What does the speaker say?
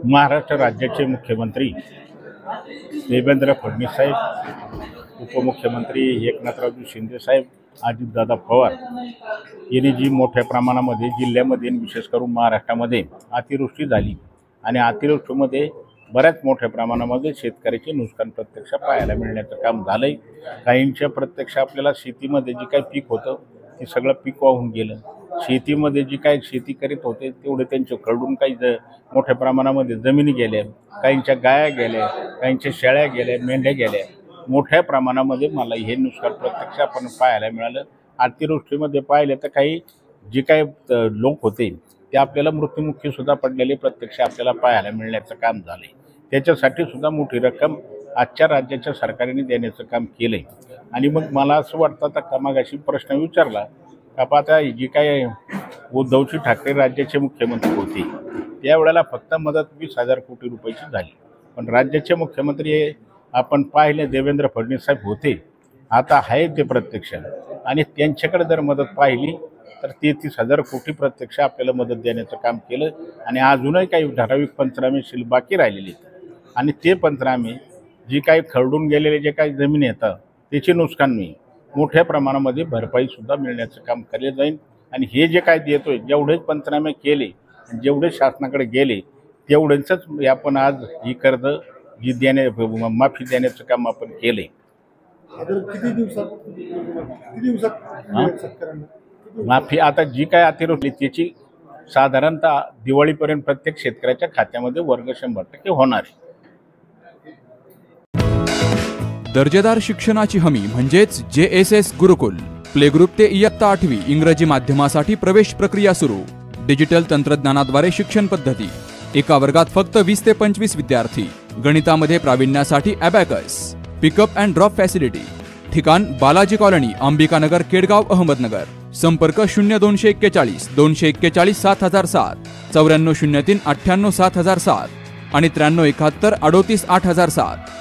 महाराष्ट्र राज्याचे मुख्यमंत्री देवेंद्र फडणवीस साहेब, उपमुख्यमंत्री एकनाथरावजी शिंदे साहेब, अजितदादा पवार यांनी जी मोठ्या प्रमाणामध्ये जिल्ह्यामध्ये विशेष करून महाराष्ट्रामध्ये अतिवृष्टी झाली आणि अतिवृष्टीमध्ये बऱ्याच मोठ्या प्रमाणामध्ये शेतकऱ्याचे नुकसान प्रत्यक्ष पाहायला मिळण्याचं काम झालंय। काहींच्या प्रत्यक्ष आपल्याला शेतीमध्ये जी काही पीक होतं ते सगळं पीक वाहून गेलं। शेतीमध्ये जी काही शेती करीत होते तेवढे त्यांचे खरडून काही मोठ्या प्रमाणामध्ये जमिनी गेल्या, काहींच्या गाया गेल्या, काहींच्या शेळ्या गेल्या, मेंढ्या गेल्या। मोठ्या प्रमाणामध्ये मला हे नुकसान प्रत्यक्ष आपण पाहायला मिळालं। अतिवृष्टीमध्ये पाहिले तर काही जे काही लोक होते ते आपल्याला मृत्युमुखी सुद्धा पडलेले प्रत्यक्ष आपल्याला पाहायला मिळण्याचं काम झाले। त्याच्यासाठी सुद्धा मोठी रक्कम आजच्या राज्याच्या सरकारने देण्याचं काम केलंय। आणि मग मला असं वाटतं आता कामागाशी प्रश्न विचारला का आता जी काय उद्धवजी ठाकरे राज्याचे मुख्यमंत्री होते त्यावेळेला फक्त मदत 20,000 कोटी रुपयाची झाली, पण राज्याचे मुख्यमंत्री हे आपण पाहिले देवेंद्र फडणवीस साहेब होते, आता आहे ते प्रत्यक्ष। आणि त्यांच्याकडे जर मदत पाहिली तर 33,000 कोटी प्रत्यक्ष आपल्याला मदत देण्याचं काम केलं। आणि अजूनही काही ठराविक पंचनामे शिल्लक बाकी राहिलेले आहेत आणि ते पंचनामे जी काही खरडून गेलेले जे काही जमिनी येतात त्याचे नुकसान मोठ्या प्रमाणामध्ये भरपाईसुद्धा मिळण्याचं काम केले जाईल। आणि हे जे काय देतोय जेवढेच पंचनामे केले जेवढे शासनाकडे गेले तेवढेच आपण आज ही कर्ज जी माफी देण्याचं काम आपण केले। किती दिवसात माफी आता जी काय अतिवृष्टी त्याची साधारणतः दिवाळीपर्यंत प्रत्येक शेतकऱ्याच्या खात्यामध्ये वर्ग 100% होणार आहे। दर्जेदार शिक्षणाची हमी म्हणजेच JSS गुरुकुल। प्ले ग्रुप ते इयत्ता 8वी इंग्रजी माध्यमासाठी प्रवेश प्रक्रिया सुरू। डिजिटल तंत्रज्ञानाद्वारे शिक्षण पद्धती। एका वर्गात फक्त 20 ते 25 विद्यार्थी। गणितामध्ये प्रावीण्यासाठी abacus. Pickup and drop facility. ठिकाण बालाजी कॉलनी, अंबिकानगर, केडगाव, अहमदनगर। संपर्क 0241 241 7007, 9403 98 7007 आणि 9371 38 8007।